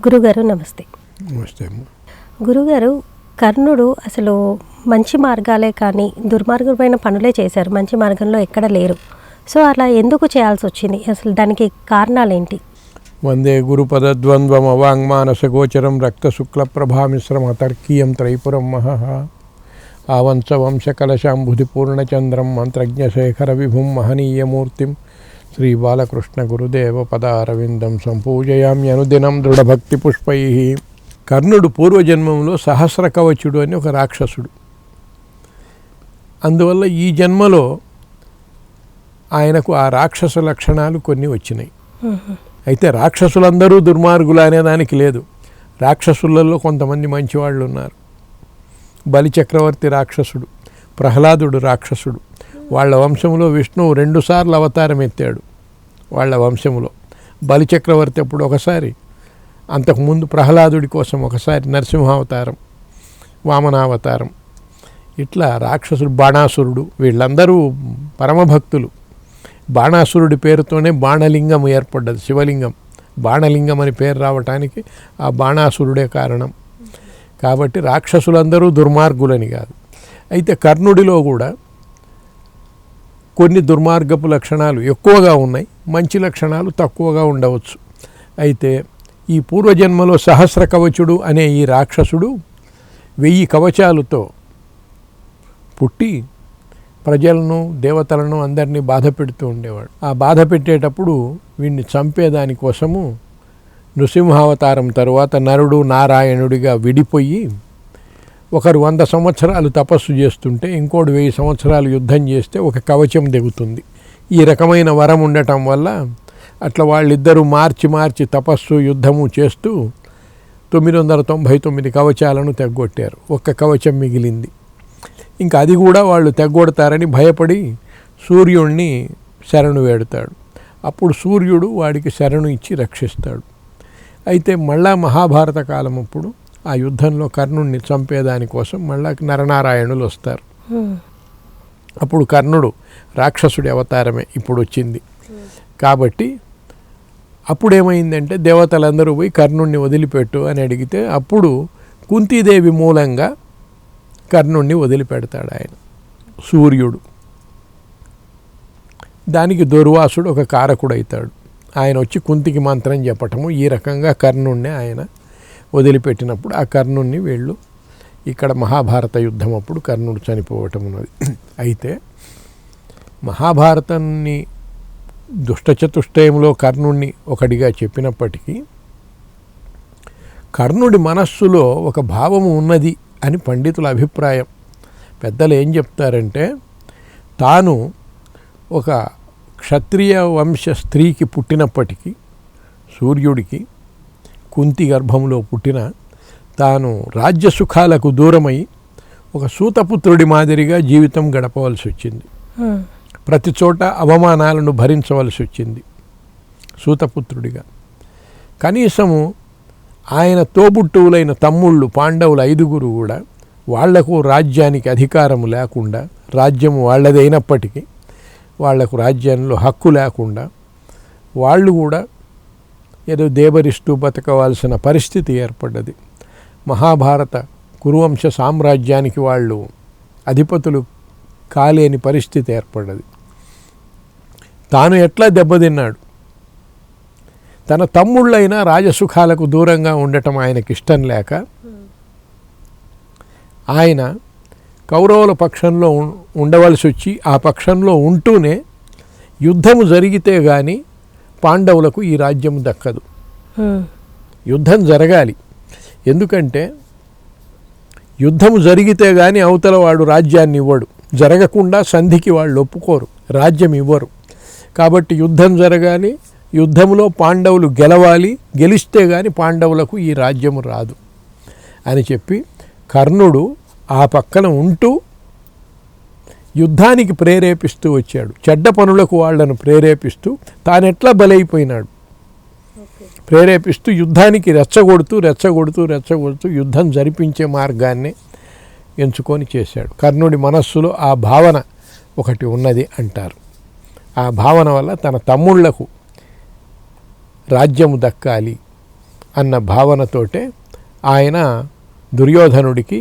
గురుగారు నమస్తే. నమస్తే అమ్మ. గురుగారు, కర్ణుడు అసలు మంచి మార్గాలే కానీ దుర్మార్గమైన పనులే చేశారు, మంచి మార్గంలో ఎక్కడ లేరు. సో అలా ఎందుకు చేయాల్సి వచ్చింది? అసలు దానికి కారణాలు ఏంటి? వందే గురుపదద్వంద్వం అవాంగ్మానసగోచరం రక్తశుక్లప్రభామిశ్రమ తర్కీయం త్రైపురం మహః ఆవంశ వంశకలశాంబుధి పూర్ణచంద్రం మంత్రజ్ఞశేఖర విభుం మహనీయమూర్తిం శ్రీ బాలకృష్ణ గురుదేవ పదారవిందం సంపూజయామి అనుదినం దృఢభక్తి పుష్పై. కర్ణుడు పూర్వజన్మంలో సహస్రకవచుడు అని ఒక రాక్షసుడు. అందువల్ల ఈ జన్మలో ఆయనకు ఆ రాక్షస లక్షణాలు కొన్ని వచ్చినాయి. అయితే రాక్షసులందరూ దుర్మార్గులు అనేదానికి లేదు. రాక్షసులలో కొంతమంది మంచివాళ్ళు ఉన్నారు. బలిచక్రవర్తి రాక్షసుడు, ప్రహ్లాదుడు రాక్షసుడు. వాళ్ళ వంశంలో విష్ణువు 2 సార్లు అవతారం ఎత్తాడు. వాళ్ళ వంశంలో బలిచక్రవర్తి అప్పుడు ఒకసారి, అంతకుముందు ప్రహ్లాదుడి కోసం ఒకసారి నరసింహావతారం, వామనావతారం. ఇట్లా రాక్షసుడు, బాణాసురుడు, వీళ్ళందరూ పరమభక్తులు. బాణాసురుడి పేరుతోనే బాణలింగం ఏర్పడ్డది, శివలింగం. బాణలింగం అని పేరు రావటానికి ఆ బాణాసురుడే కారణం. కాబట్టి రాక్షసులందరూ దుర్మార్గులని కాదు. అయితే కర్ణుడిలో కూడా కొన్ని దుర్మార్గపు లక్షణాలు ఎక్కువగా ఉన్నాయి, మంచి లక్షణాలు తక్కువగా ఉండవచ్చు. అయితే ఈ పూర్వజన్మలో సహస్ర కవచుడు అనే ఈ రాక్షసుడు 1000 కవచాలతో పుట్టి ప్రజలను, దేవతలను అందరినీ బాధ పెడుతూ ఉండేవాడు. ఆ బాధ పెట్టేటప్పుడు వీడిని చంపేదానికోసము నృసింహావతారం తరువాత నరుడు నారాయణుడిగా విడిపోయి, ఒకరు 100 సంవత్సరాలు తపస్సు చేస్తుంటే ఇంకోటి 1000 సంవత్సరాలు యుద్ధం చేస్తే ఒక కవచం దిగుతుంది. ఈ రకమైన వరం ఉండటం వల్ల అట్లా వాళ్ళిద్దరూ మార్చి తపస్సు యుద్ధము చేస్తూ 999 కవచాలను తెగ్గొట్టారు. ఒక్క కవచం మిగిలింది. ఇంకా అది కూడా వాళ్ళు తెగ్గొడతారని భయపడి సూర్యుడిని శరణు వేడుతాడు. అప్పుడు సూర్యుడు వాడికి శరణు ఇచ్చి రక్షిస్తాడు. అయితే మళ్ళా మహాభారత కాలం అప్పుడు ఆ యుద్ధంలో కర్ణుడిని చంపేదానికోసం మళ్ళా నరనారాయణులు వస్తారు. అప్పుడు కర్ణుడు రాక్షసుడి అవతారమే ఇప్పుడు వచ్చింది. కాబట్టి అప్పుడేమైందంటే దేవతలందరూ పోయి కర్ణుడిని వదిలిపెట్టు అని అడిగితే అప్పుడు కుంతీదేవి మూలంగా కర్ణుడిని వదిలిపెడతాడు ఆయన, సూర్యుడు. దానికి దుర్వాసుడు ఒక కారకుడైతాడు. ఆయన వచ్చి కుంతికి మంత్రం చెప్పటము, ఈ రకంగా కర్ణుడిని ఆయన వదిలిపెట్టినప్పుడు ఆ కర్ణుడిని వీళ్ళు ఇక్కడ మహాభారత యుద్ధం అప్పుడు కర్ణుడు చనిపోవటం ఉన్నది. అయితే మహాభారతాన్ని దుష్టచతుష్టయంలో కర్ణుడిని ఒకడిగా చెప్పినప్పటికీ కర్ణుడి మనస్సులో ఒక భావము ఉన్నది అని పండితుల అభిప్రాయం. పెద్దలు ఏం చెప్తారంటే, తాను ఒక క్షత్రియ వంశ స్త్రీకి పుట్టినప్పటికీ, సూర్యుడికి కుంతి గర్భంలో పుట్టిన తాను రాజ్య సుఖాలకు దూరమై ఒక సూతపుత్రుడి మాదిరిగా జీవితం గడపవలసి వచ్చింది. ప్రతి చోట అవమానాలను భరించవలసి వచ్చింది సూతపుత్రుడిగా. కనీసము ఆయన తోబుట్టువులైన తమ్ముళ్ళు పాండవులు 5గురు కూడా వాళ్లకు రాజ్యానికి అధికారము లేకుండా, రాజ్యము వాళ్ళదైనప్పటికీ వాళ్లకు రాజ్యంలో హక్కు లేకుండా వాళ్ళు కూడా ఏదో దేబరిస్తూ బతకవలసిన పరిస్థితి ఏర్పడ్డది. మహాభారత కురువంశ సామ్రాజ్యానికి వాళ్ళు అధిపతులు కాలేని పరిస్థితి ఏర్పడ్డది. తాను ఎట్లా దెబ్బతిన్నాడు, తన తమ్ముళ్ళైనా రాజసుఖాలకు దూరంగా ఉండటం ఆయనకి ఇష్టం లేక ఆయన కౌరవుల పక్షంలో ఉండవలసి వచ్చి ఆ పక్షంలో ఉంటూనే యుద్ధము జరిగితే కానీ పాండవులకు ఈ రాజ్యం దక్కదు. యుద్ధం జరగాలి. ఎందుకంటే యుద్ధము జరిగితే కానీ అవతల వాడు రాజ్యాన్ని ఇవ్వడు. జరగకుండా సంధికి వాళ్ళు ఒప్పుకోరు, రాజ్యం ఇవ్వరు. కాబట్టి యుద్ధం జరగాలి, యుద్ధంలో పాండవులు గెలవాలి, గెలిస్తే కానీ పాండవులకు ఈ రాజ్యము రాదు అని చెప్పి కర్ణుడు ఆ పక్కన ఉంటూ యుద్ధానికి ప్రేరేపిస్తూ వచ్చాడు. చెడ్డ పనులకు వాళ్లను ప్రేరేపిస్తూ తానెట్లా బలైపోయినాడు, ప్రేరేపిస్తూ యుద్ధానికి రెచ్చగొడుతూ యుద్ధం జరిపించే మార్గాన్ని ఎంచుకొని చేశాడు. కర్ణుడి మనస్సులో ఆ భావన ఒకటి ఉన్నది అంటారు. ఆ భావన వల్ల తన తమ్ముళ్లకు రాజ్యము దక్కాలి, అన్న భావనతోటే ఆయన దుర్యోధనుడికి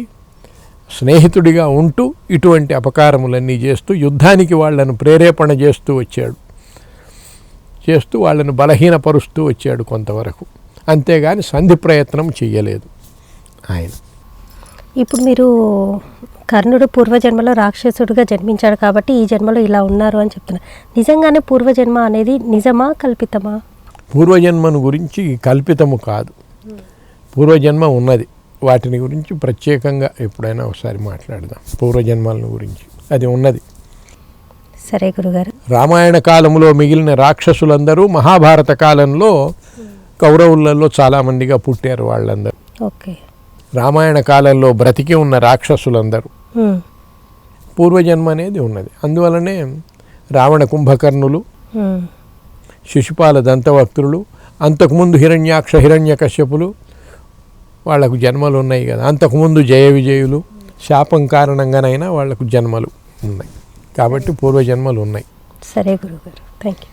స్నేహితుడిగా ఉంటూ ఇటువంటి అపకారములన్నీ చేస్తూ యుద్ధానికి వాళ్ళను ప్రేరేపణ చేస్తూ వచ్చాడు, చేస్తూ వాళ్ళను బలహీనపరుస్తూ వచ్చాడు కొంతవరకు. అంతేగాని సంధి ప్రయత్నం చెయ్యలేదు ఆయన. ఇప్పుడు మీరు కర్ణుడు పూర్వజన్మలో రాక్షసుడిగా జన్మించాడు కాబట్టి ఈ జన్మలో ఇలా ఉన్నారు అని చెప్తున్నారు. నిజంగానే పూర్వజన్మ అనేది నిజమా కల్పితమా? పూర్వజన్మను గురించి కల్పితము కాదు, పూర్వజన్మ ఉన్నది. వాటిని గురించి ప్రత్యేకంగా ఎప్పుడైనా ఒకసారి మాట్లాడదాం. పూర్వజన్మలను గురించి అది ఉన్నది. సరే గురుగారు. రామాయణ కాలంలో మిగిలిన రాక్షసులందరూ మహాభారత కాలంలో కౌరవులలో చాలామందిగా పుట్టారు వాళ్ళందరూ. ఓకే. రామాయణ కాలంలో బ్రతికి ఉన్న రాక్షసులందరూ పూర్వజన్మ అనేది ఉన్నది. అందువలనే రావణ కుంభకర్ణులు, శిశుపాల దంతవక్తులు, అంతకుముందు హిరణ్యాక్ష హిరణ్యకశ్యపులు వాళ్లకు జన్మలు ఉన్నాయి కదా. అంతకుముందు జయ విజయులు శాపం కారణంగానైనా వాళ్లకు జన్మలు ఉన్నాయి. కాబట్టి పూర్వజన్మలు ఉన్నాయి. సరే గురుగారు, థ్యాంక్ యూ.